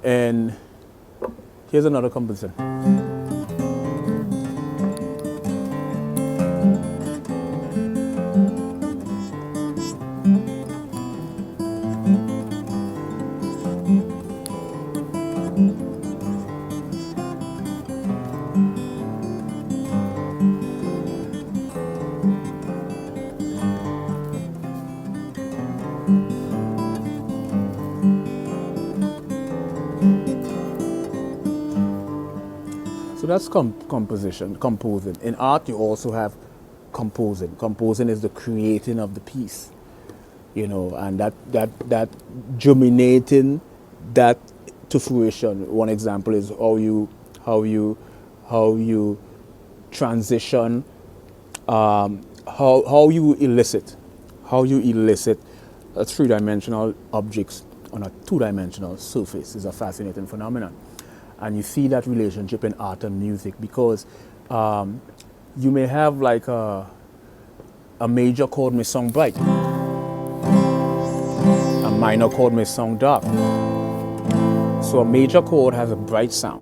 And here's another composition. So that's composing. In art, you also have composing. Composing is the creating of the piece, you know, and that germinating that to fruition. One example is how you transition, how you elicit a three-dimensional objects on a two-dimensional surface is a fascinating phenomenon. And you see that relationship in art and music because you may have like a major chord may sound bright, a minor chord may sound dark. So a major chord has a bright sound.